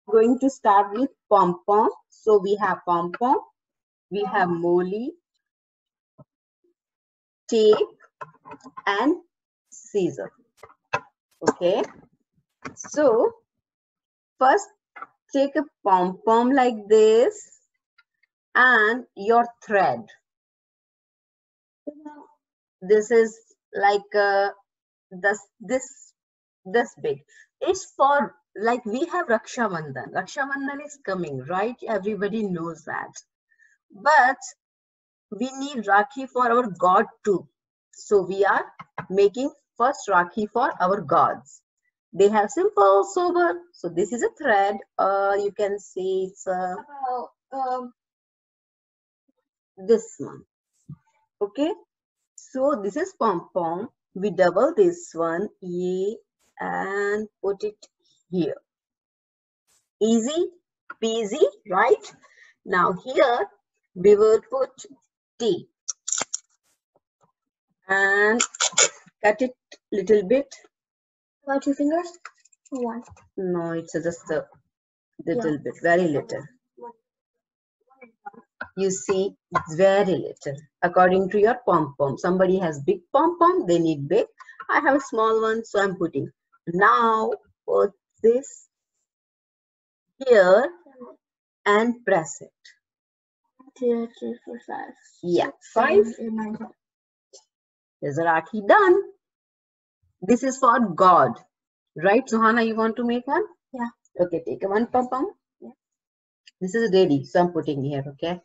going to start with pom-pom. So we have pom-pom, we have molly, tape, and scissor. Okay. So first take a pom-pom like this and your thread. This is like this big. It's for, like, we have Raksha Bandhan. Raksha Bandhan is coming, right? Everybody knows that. But we need Rakhi for our God too. So we are making first Rakhi for our gods. They have simple, sober. So this is a thread. You can say it's this one. Okay. So this is pom-pom. We double this one, and put it here. Easy peasy, right? Now here we will put T and cut it little bit. About 2 fingers? Or 1? No, it's just a little bit, very little. You see, it's very little according to your pom-pom. Somebody has big pom-pom, they need big. I have a small one, so I'm putting. Now put this here and press it. 2, 3, 4, 5. Yeah, 5. There's a Rakhi done. This is for God, right? Suhana, you want to make one? Yeah. Okay, take a one pom-pom. Yeah. This is ready, so I'm putting here, okay?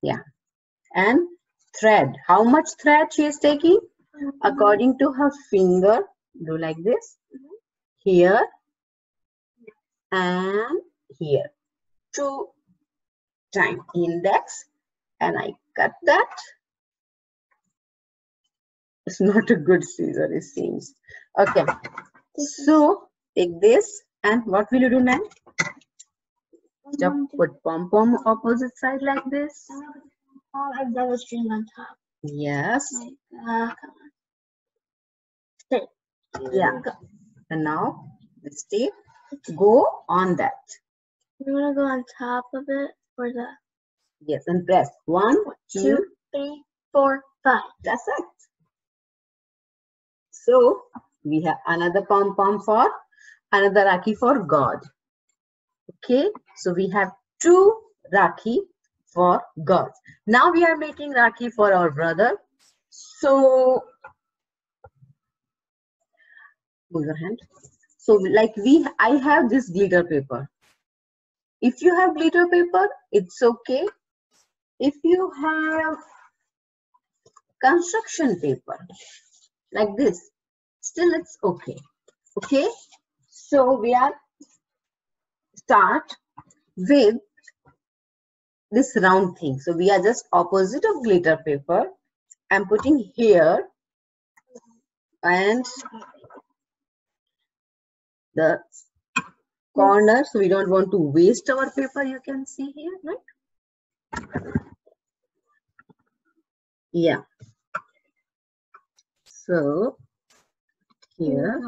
Yeah. And thread. How much thread she is taking? According to her finger, do like this. Here and here. 2 times index, and I cut that. It's not a good scissor, it seems. Okay. So take this, and what will you do now? Just put pom-pom opposite side like this. I've double string on top. Yes. Come on. Stay. Yeah. And now this tape go on that. You want to go on top of it or the? Yes, and press 1, 2, 3, 4, 5. That's it. So we have another pom-pom for another Rakhi for God. Okay, so we have 2 Rakhi for God. Now we are making Rakhi for our brother. So move your hand. So like I have this glitter paper. If you have glitter paper, it's okay. If you have construction paper like this, still it's okay. Okay, so we are start with this round thing. So we are just opposite of glitter paper. I'm putting here and the corner, so we don't want to waste our paper. You can see here, right? Yeah. So here,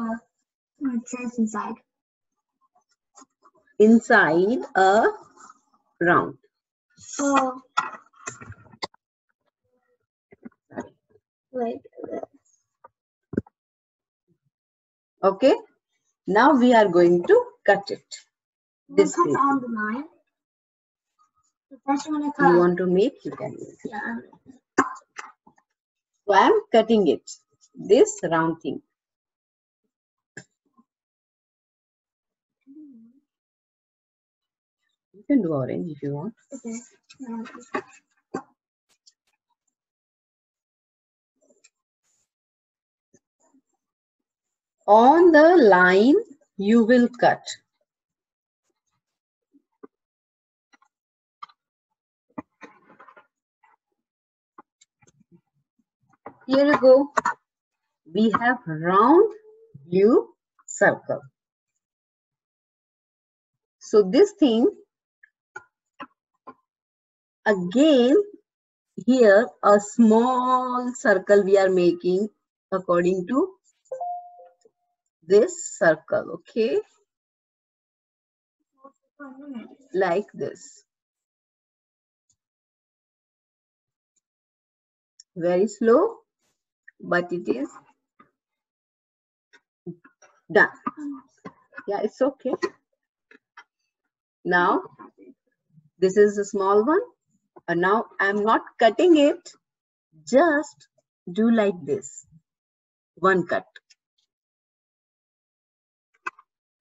It says inside. Inside a round. Oh. Like this. Okay. Now we are going to cut it. This cut on the line. The first one I cut. You want to make, you can make. Yeah. So I am cutting it. This round thing. You can do orange if you want. Okay. On the line, you will cut. Here you go. We have round blue circle. So this thing, again, here a small circle we are making according to this circle, okay? like this. Very slow, but it is done. Yeah, it's okay. Now, this is a small one. And now I'm not cutting it. Just do like this. One cut.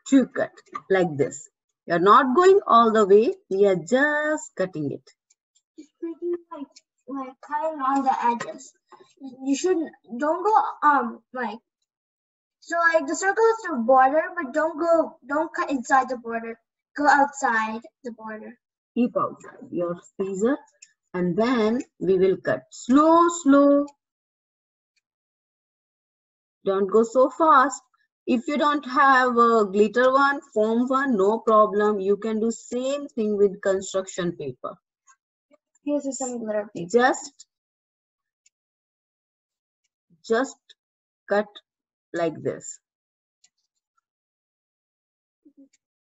Two cut. Like this. You're not going all the way. We are just cutting it. It's pretty like cutting on the edges. You don't go like so like the circle is the border, but don't cut inside the border. Go outside the border. Keep outside your scissor and then we will cut. Slow, slow. Don't go so fast. If you don't have a glitter one, foam one, no problem. You can do same thing with construction paper. Here's some glitter paper. Just cut like this.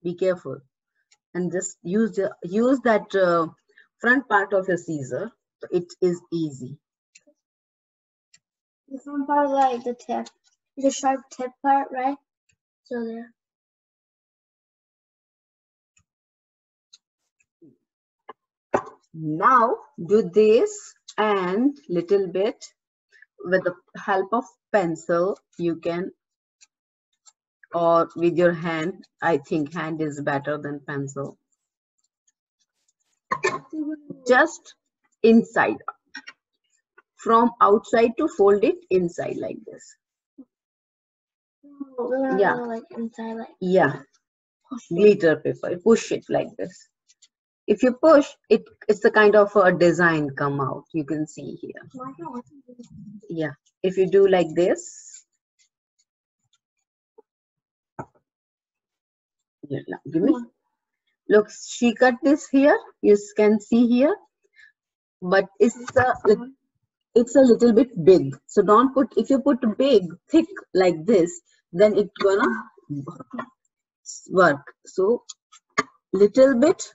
Be careful and just use that front part of your scissor. It is easy. The front part, like the tip, the sharp tip part, right? So there. Now do this and little bit with the help of pencil you can, or with your hand. I think hand is better than pencil. Just inside, from outside to fold it inside like this. Yeah, like inside, like yeah. Glitter paper, push it like this. If you push it, it's a kind of a design come out. You can see here. Yeah, if you do like this. Yeah, give me. Look, she cut this here. You can see here, but it's a little bit big. So don't put. If you put big, thick like this, then it's gonna work. So little bit,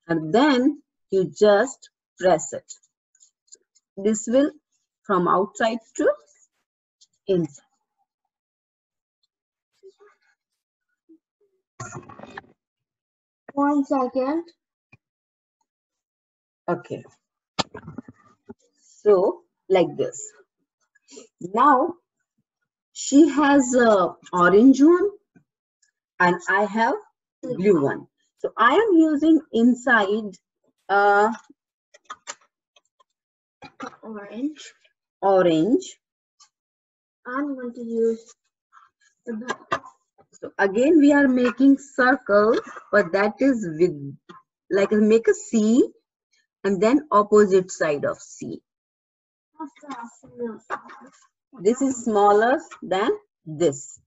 and then you just press it. This will from outside to inside. One second. Okay. So like this. Now she has a orange one and I have blue one. So I am using inside orange. I'm going to use the black. So again we are making circle, but that is with like make a C and then opposite side of C. This is smaller than this.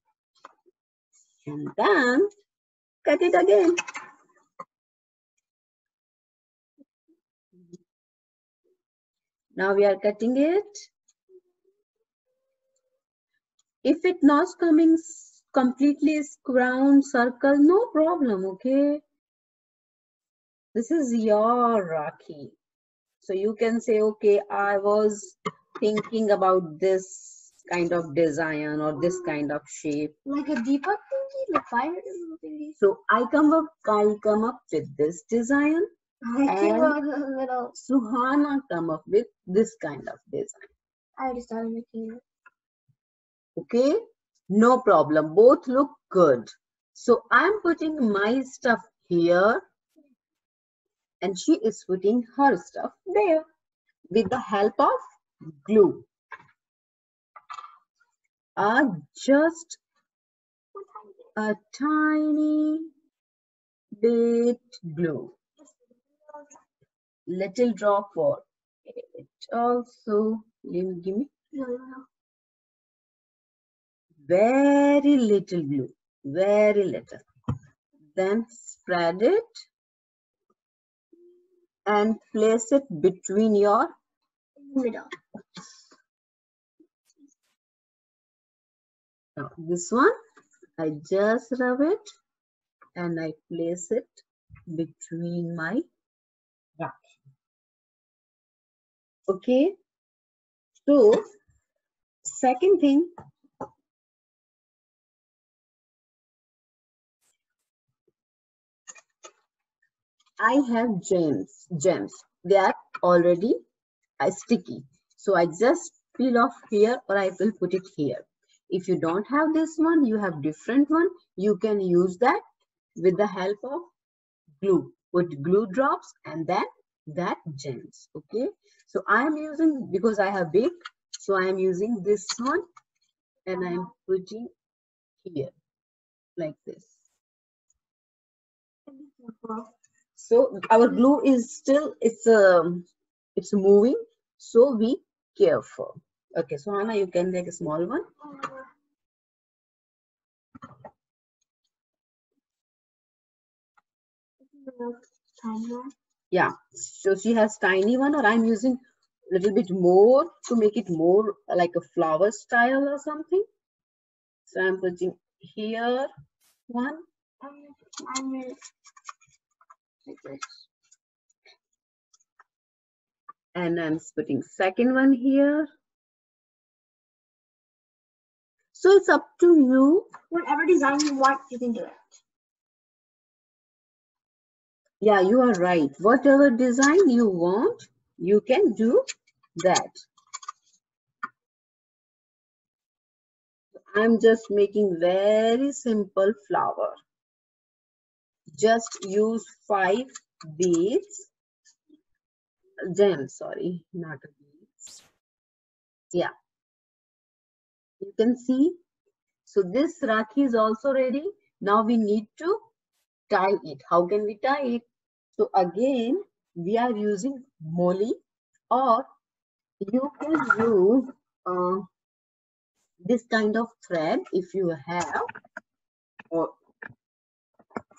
And then cut it again. Now we are cutting it. If it not coming completely round circle, no problem, okay? This is your Rakhi. So you can say, okay, I was thinking about this kind of design or this kind of shape. Like a Deepak thingy, like fire thingy. So I come up with this design. And Suhana come up with this kind of design. I already started making it. Okay, no problem. Both look good. So I'm putting my stuff here and she is putting her stuff there with the help of glue. Just a tiny bit glue. Little drop for it also. Give me. Very little glue. Very little. Then spread it and place it between your middle. Now this one, I just rub it and I place it between my Rakhi. Okay, so second thing, I have gems. They are already sticky. So I just peel off here or I will put it here. If you don't have this one, you have different one, you can use that with the help of glue. Put glue drops and then that gems. Okay. So I am using, because I have big, so I am using this one and I am putting here like this. So our glue is still, it's moving, so be careful. Okay, so Hannah, you can take a small one. Yeah, so she has tiny one, or I'm using a little bit more to make it more like a flower style or something. So I'm putting here one. And I'm putting second one here. So it's up to you. Whatever design you want, you can do it. Yeah, you are right. Whatever design you want, you can do that. I'm just making very simple flower. Just use 5 beads. Gems, sorry, not beads. Yeah, you can see. So this Rakhi is also ready. Now we need to tie it. How can we tie it? So again, we are using molly, or you can use this kind of thread if you have, or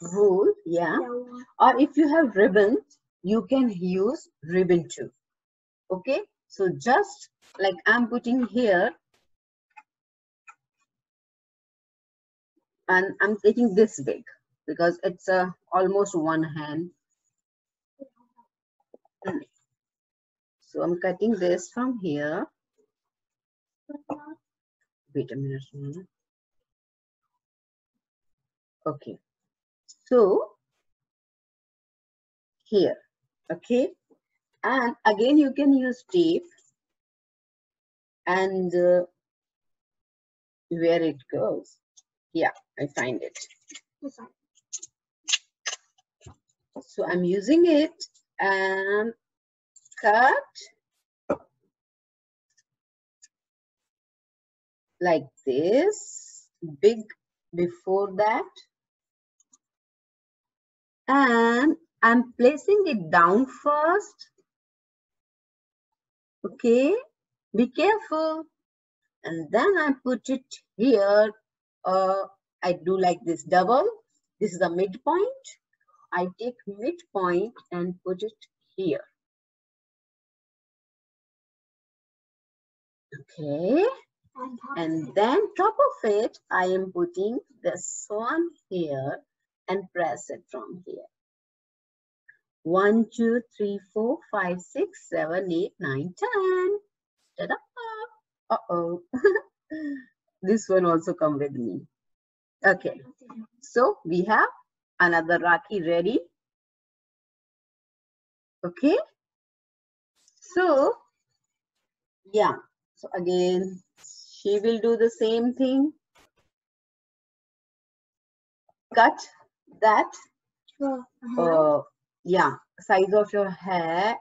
wool, yeah. Or if you have ribbon, you can use ribbon too. Okay, so just like I'm putting here, and I'm taking this big because it's almost one hand. So I'm cutting this from here. Wait a minute. Okay, so here, okay, and again you can use tape, and where it goes, yeah, I find it. So I'm using it and cut like this, big before that, and I'm placing it down first. Okay, be careful. And then I put it here. I do like this double. This is the midpoint. I take midpoint and put it here. Okay. And then top of it, I am putting this one here and press it from here. 1, 2, 3, 4, 5, 6, 7, 8, 9, 10. Ta-da! Uh-oh. This one also come with me. Okay. So we have another Rakhi ready. Okay. So, yeah. So again, she will do the same thing. Cut that, yeah, size of your hand,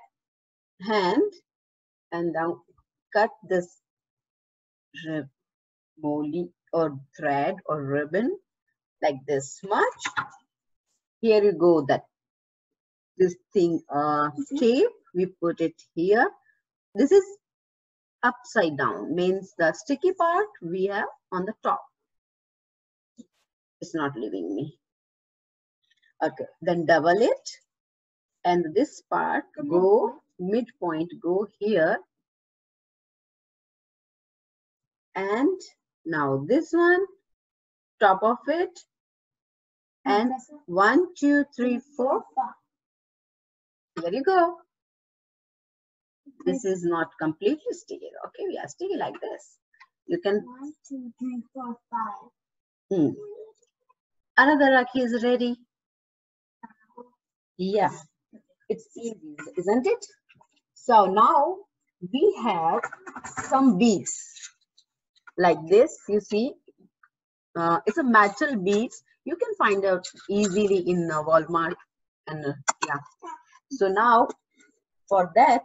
and now cut this molly or thread or ribbon like this much. Here you go, that this thing tape, we put it here. This is upside down, means the sticky part we have on the top. It's not leaving me. Okay, then double it, and this part go midpoint, go here, and now this one, top of it, And 1, 2, 3, 4. There you go. This is not completely sticky. Okay, we are sticky like this. You can. 1, 2, 3, 4, 5. Another Rakhi is ready. Yeah, it's easy, isn't it? So now we have some beads like this. You see, it's a metal beads. You can find out easily in Walmart. And yeah. So now for that,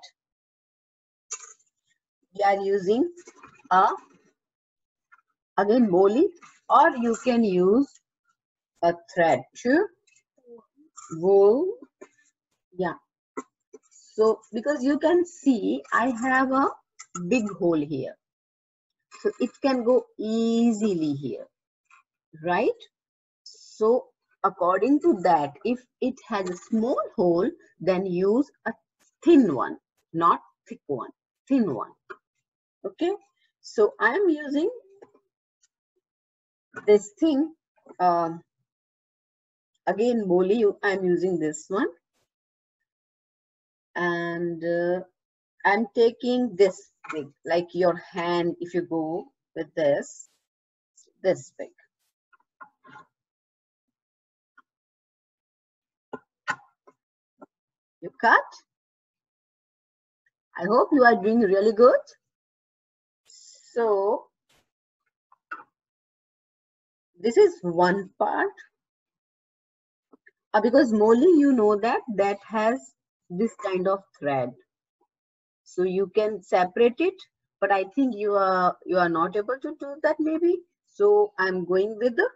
we are using again molly, or you can use a thread too. Wool. Yeah. So because you can see I have a big hole here. So it can go easily here, right? So according to that, if it has a small hole, then use a thin one, not thick one, thin one. Okay. So I am using this thing. Again, molly, I am using this one. And I'm taking this big, like your hand, if you go with this big. You cut. I hope you are doing really good. So this is one part. Because molly, you know that has this kind of thread. So you can separate it, but I think you are not able to do that maybe. So I'm going with the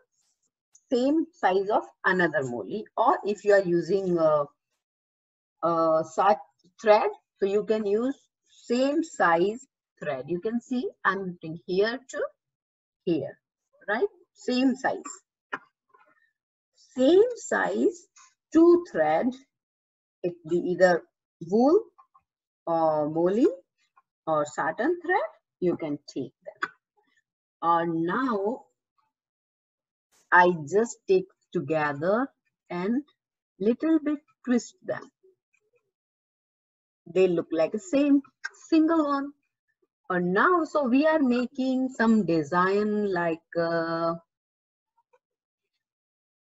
same size of another molly, or if you are using such thread, so you can use same size thread. You can see I'm putting here to here, right? Same size. Same size, two thread. It be either wool or molly or satin thread. You can take them. Now I just take together and little bit twist them. They look like the same single one. Now, so we are making some design like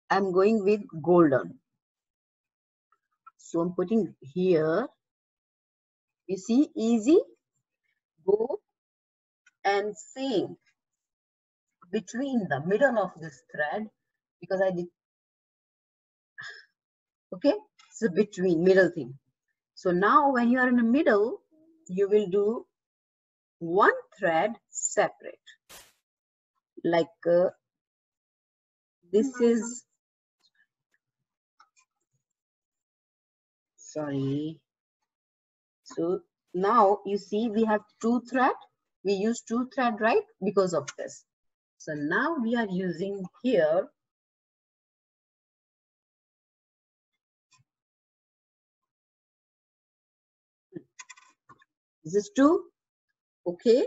I'm going with golden. So I'm putting here. You see, easy. Go and seam between the middle of this thread, because I did. Okay, so between middle thing. So now when you are in the middle, you will do one thread separate. Like this is, sorry. So now you see we have two thread. We use two thread, right? Because of this. So now we are using here this is two. Okay.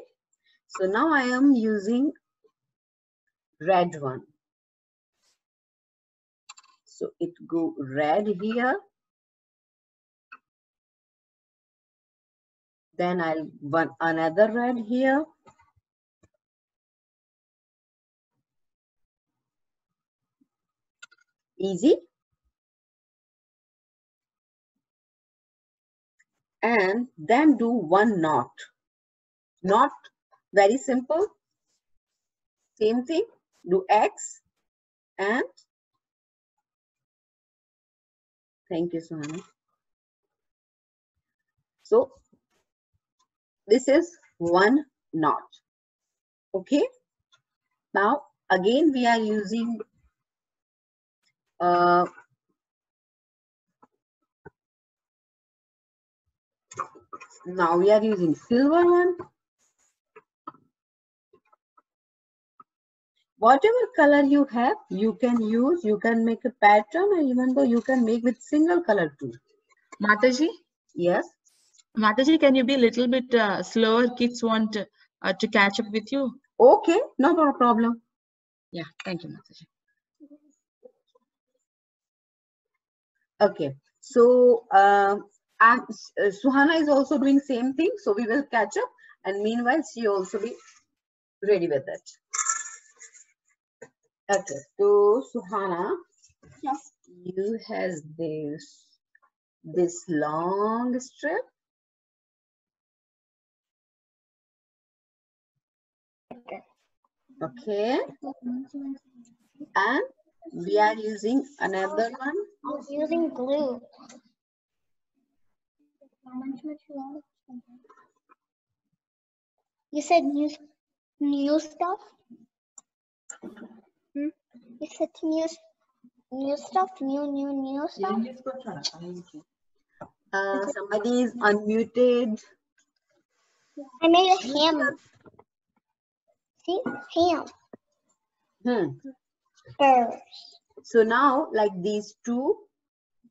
So now I am using red one. So it go red here. Then I'll want another red here. Easy. And then do one knot. Not very simple. Same thing. Do X and thank you, Suhani. So this is one knot. Okay. Now again we are using now we are using silver one. Whatever color you have, you can use. You can make a pattern, or even though you can make with single color too. Mataji? Yes. Mataji, can you be a little bit slower? Kids want to catch up with you. Okay, no problem. Yeah, thank you, Mataji. Okay, so Suhana is also doing same thing, so we will catch up, and meanwhile she also be ready with it. Okay, so Suhana, Yes. you has this long strip. Okay, and we are using another one. I was using glue. You said new stuff? You said new stuff? New stuff? Somebody is unmuted. I made a ham. See? Ham. First. So now, like these two,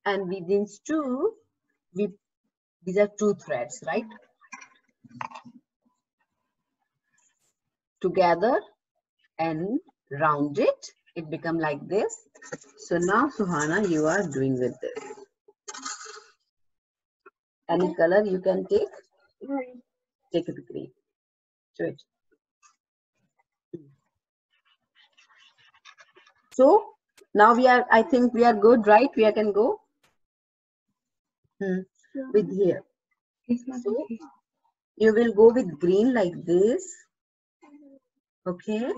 and with these two, these are two threads, right? Together and round it, it become like this. So now, Suhana, you are doing with this. Any color you can take? Green. Take it green. Show it. So now I think we are good, right? We can go with here. So you will go with green like this. Okay.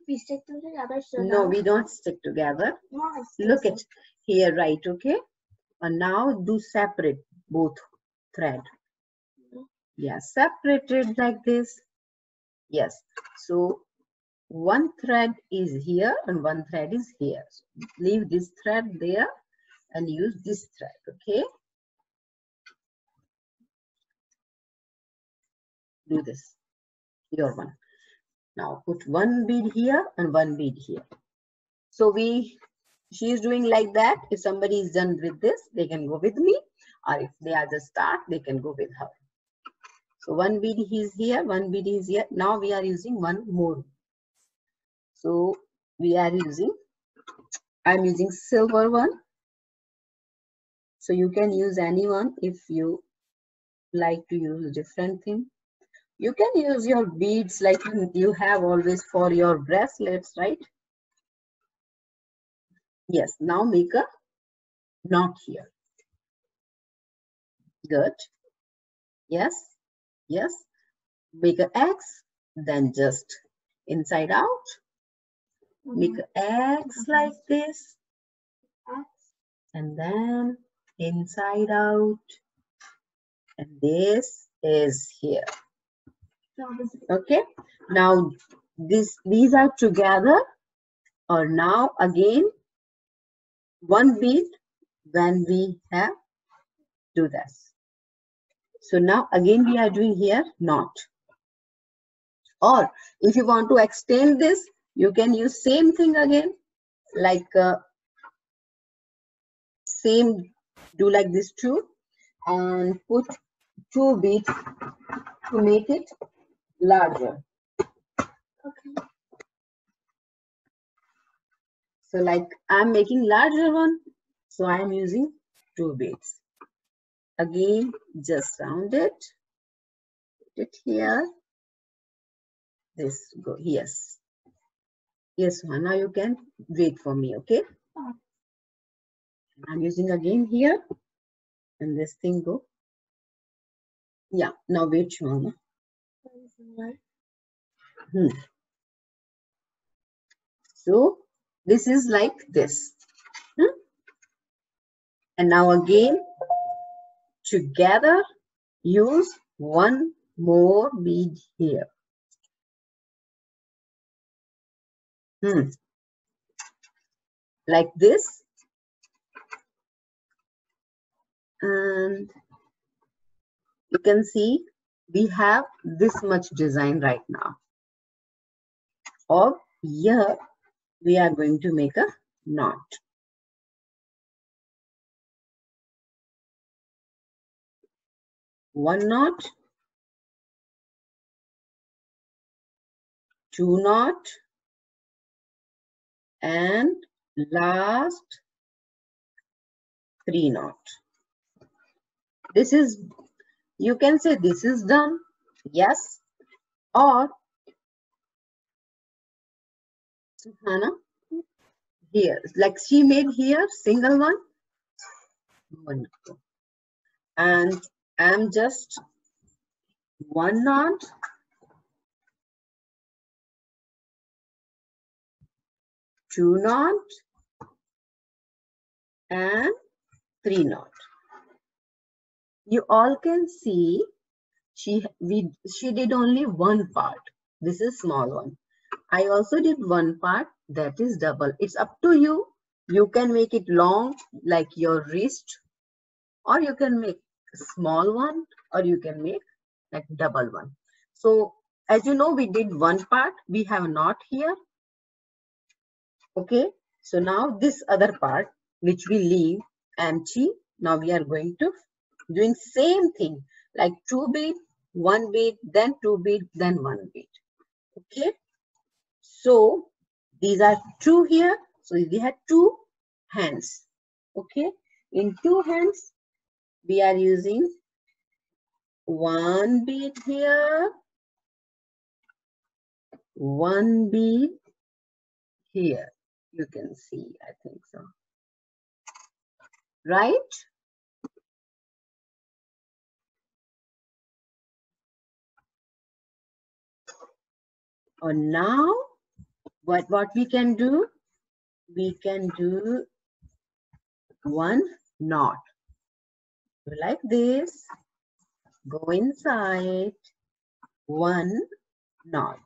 We stick them together. So no, we don't stick together. Look at here, right? Okay. And now do separate both thread. Yeah, separate it like this. Yes. So one thread is here and one thread is here. So leave this thread there and use this thread. Okay. Do this. Your one. Now put one bead here and one bead here. So she is doing like that. If somebody is done with this, they can go with me, or if they are just start, they can go with her. So one bead is here, one bead is here. Now we are using one more. So I'm using silver one. So you can use any one if you like to use different thing. You can use your beads like you have always for your bracelets, right? Yes, now make a knot here. Good. Yes, yes. Make a X, then just inside out. Make an X like this. And then inside out. And this is here. Okay. Now these are together. Or now again one bead when we have do this. So now again we are doing here knot. Or if you want to extend this, you can use same thing again, like same, do like this too, and put two beads to make it larger. Okay. So like I'm making larger one, so I am using two beads. Again, just round it, put it here. This go, yes. Yes, now you can wait for me, okay? I'm using again here, and this thing go. Yeah, now wait, Shwana. So this is like this. And now again, together, use one more bead here. Like this. And you can see we have this much design right now. Or here we are going to make a knot. One knot, two knot, and last 3 knot. This is, you can say this is done, yes, or Hannah, here, like she made here single one, and I'm just 1 knot, 2 knot, and 3 knot. You all can see she did only one part. This is small one. I also did one part, that is double. It's up to you. You can make it long like your wrist, or you can make a small one, or you can make like double one. So as you know, we did one part, we have a knot here. Okay, so now this other part which we leave empty, now we are going to doing same thing, like 2 bead, 1 bead, then 2 bead, then 1 bead. Okay, so these are 2 here, so we had 2 hands. Okay, in 2 hands we are using 1 bead here, 1 bead here. You can see, I think so, right? Or now what we can do, we can do 1 knot like this, go inside, 1 knot.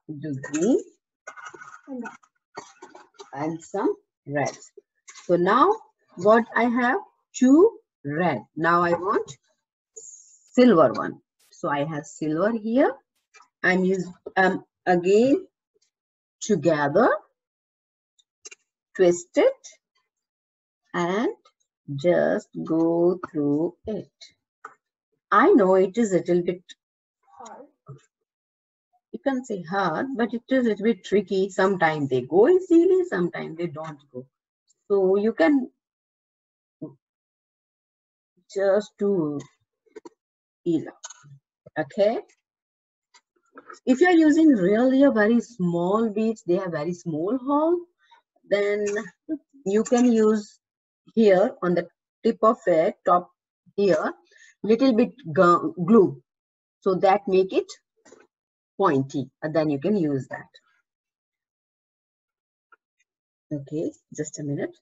Do green and some red. So now what I have, 2 red. Now I want silver one. So I have silver here. I'm using again together, twist it and just go through it. I know it is a little bit Hard. You can say hard, but it is a little bit tricky. Sometimes they go easily, sometimes they don't go. So you can just do either. Okay. If you are using really a very small beads, they have very small hole, then you can use here on the tip of it, top here, little bit glue. So that make it pointy, and then you can use that. Okay, just a minute.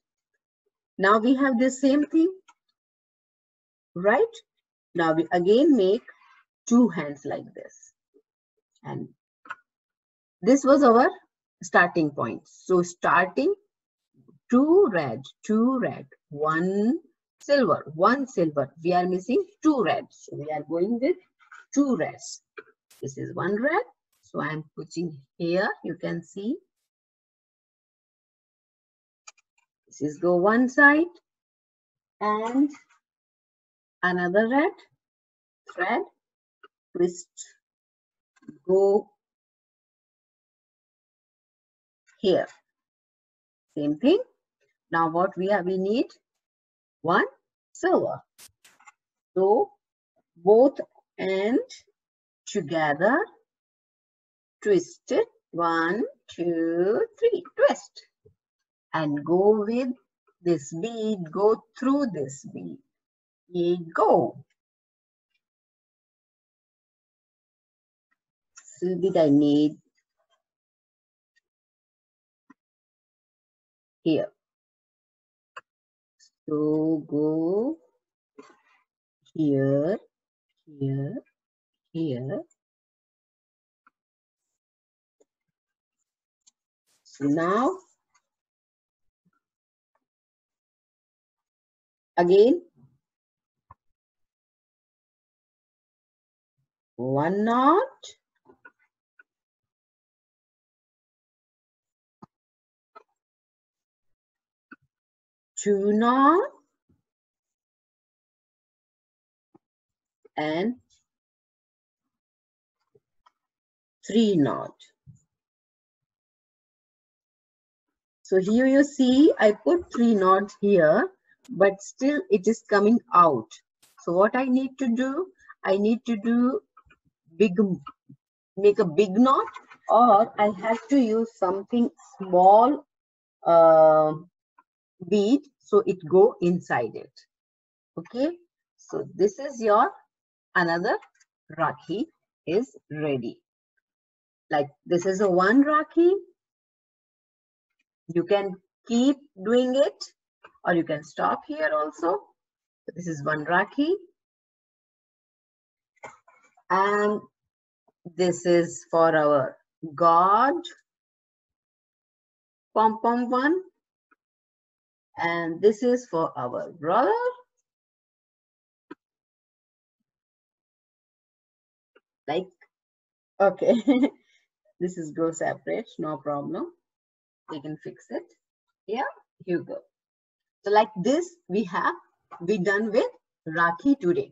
Now we have the same thing, right? Now we again make 2 hands like this, and this was our starting point. So starting 2 red, 1 silver, 1 silver. We are missing 2 reds, so we are going with 2 reds. This is 1 red, so I am putting here. You can see this is go one side, and another red thread, twist, go here. Same thing. Now what we need 1 silver. So both ends together, twist it, 1, 2, 3, twist, and go with this bead, go through this bead. Here go. So bead I need here. So go here, here, here. So now again 1 knot, 2 knot, and 3 knot. So here you see I put 3 knots here, but still it is coming out. So what I need to do, I need to do make a big knot, or I have to use something small bead so it go inside it. Okay, so this is your another Rakhi is ready. Like this is a one Rakhi. You can keep doing it, or you can stop here also. So this is one Rakhi, and this is for our God pom-pom one, and this is for our brother. Like, okay, this is go separate, no problem. We can fix it. Yeah, here you go. So like this, we done with Rakhi today.